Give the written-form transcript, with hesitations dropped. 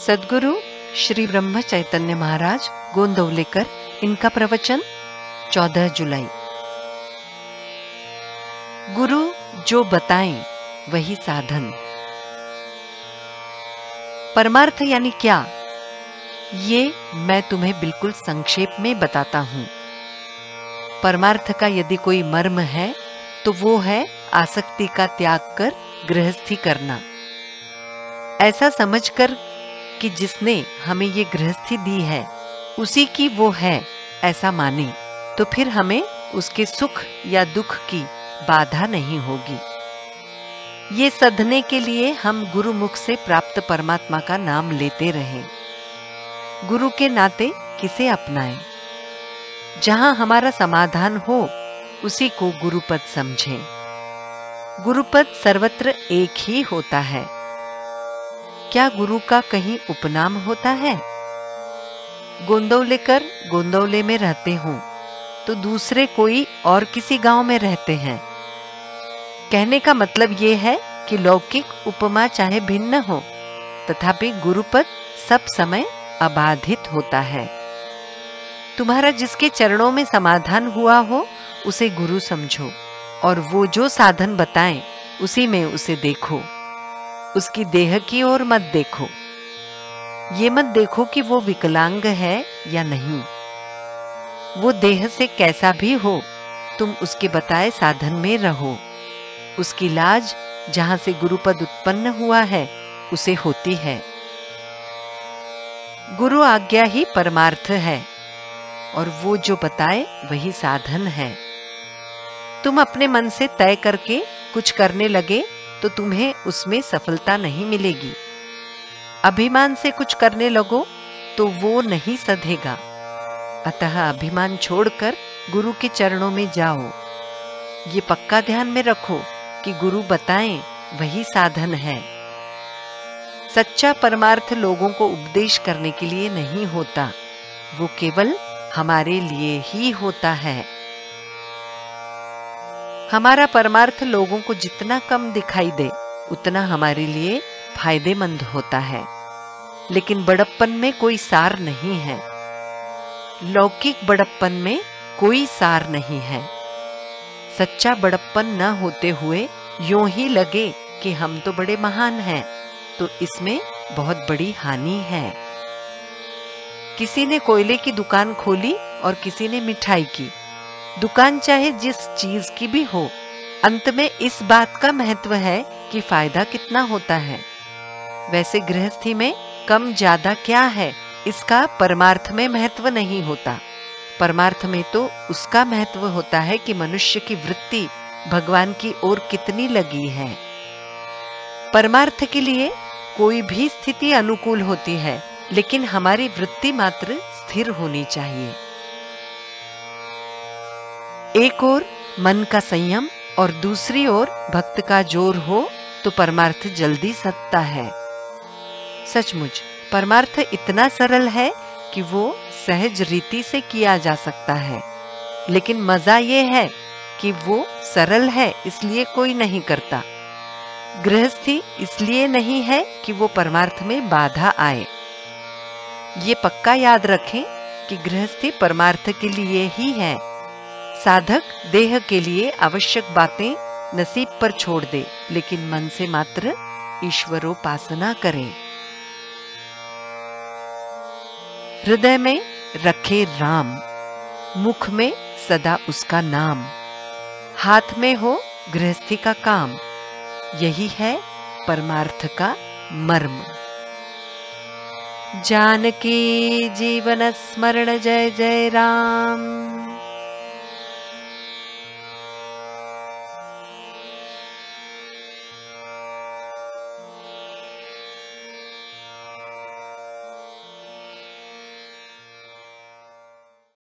सद्गुरु श्री ब्रह्म चैतन्य महाराज गोंदवलेकर, इनका प्रवचन 14 जुलाई। गुरु जो बताएं वही साधन। परमार्थ यानी क्या, ये मैं तुम्हें बिल्कुल संक्षेप में बताता हूं। परमार्थ का यदि कोई मर्म है तो वो है आसक्ति का त्याग कर गृहस्थी करना। ऐसा समझकर कि जिसने हमें ये गृहस्थी दी है उसी की वो है, ऐसा माने तो फिर हमें उसके सुख या दुख की बाधा नहीं होगी। ये सधने के लिए हम गुरु मुख से प्राप्त परमात्मा का नाम लेते रहें। गुरु के नाते किसे अपनाएं? जहां हमारा समाधान हो उसी को गुरुपद समझें। गुरुपद सर्वत्र एक ही होता है। क्या गुरु का कहीं उपनाम होता है? गोंदवलेकर गोंदवले में रहते हों तो दूसरे कोई और किसी गांव में रहते हैं। कहने का मतलब ये है कि लौकिक उपमा चाहे भिन्न हो, तथापि गुरुपद सब समय अबाधित होता है। तुम्हारा जिसके चरणों में समाधान हुआ हो उसे गुरु समझो और वो जो साधन बताएं उसी में उसे देखो। उसकी देह की ओर मत देखो। ये मत देखो कि वो विकलांग है या नहीं। वो देह से कैसा भी हो, तुम उसके बताए साधन में रहो। उसकी लाज जहां से गुरुपद उत्पन्न हुआ है उसे होती है। गुरु आज्ञा ही परमार्थ है और वो जो बताए वही साधन है। तुम अपने मन से तय करके कुछ करने लगे तो तुम्हें उसमें सफलता नहीं मिलेगी। अभिमान से कुछ करने लगो तो वो नहीं सधेगा। अतः अभिमान छोड़कर गुरु के चरणों में जाओ। ये पक्का ध्यान में रखो कि गुरु बताएं वही साधन है। सच्चा परमार्थ लोगों को उपदेश करने के लिए नहीं होता, वो केवल हमारे लिए ही होता है। हमारा परमार्थ लोगों को जितना कम दिखाई दे उतना हमारे लिए फायदेमंद होता है। लेकिन बड़प्पन में कोई सार नहीं है। लौकिक बड़प्पन में कोई सार नहीं है। सच्चा बड़प्पन न होते हुए यूं ही लगे कि हम तो बड़े महान हैं, तो इसमें बहुत बड़ी हानि है। किसी ने कोयले की दुकान खोली और किसी ने मिठाई की। दुकान चाहे जिस चीज की भी हो, अंत में इस बात का महत्व है कि फायदा कितना होता है। वैसे गृहस्थी में कम ज्यादा क्या है, इसका परमार्थ में महत्व नहीं होता। परमार्थ में तो उसका महत्व होता है कि मनुष्य की वृत्ति भगवान की ओर कितनी लगी है। परमार्थ के लिए कोई भी स्थिति अनुकूल होती है, लेकिन हमारी वृत्ति मात्र स्थिर होनी चाहिए। एक ओर मन का संयम और दूसरी ओर भक्त का जोर हो तो परमार्थ जल्दी सधता है। सचमुच परमार्थ इतना सरल है कि वो सहज रीति से किया जा सकता है। लेकिन मजा ये है कि वो सरल है इसलिए कोई नहीं करता। गृहस्थी इसलिए नहीं है कि वो परमार्थ में बाधा आए। ये पक्का याद रखें कि गृहस्थी परमार्थ के लिए ही है। साधक देह के लिए आवश्यक बातें नसीब पर छोड़ दे, लेकिन मन से मात्र ईश्वरोपासना करे। हृदय में रखे राम, मुख में सदा उसका नाम, हाथ में हो गृहस्थी का काम। यही है परमार्थ का मर्म। जानकी जीवन स्मरण जय जय राम।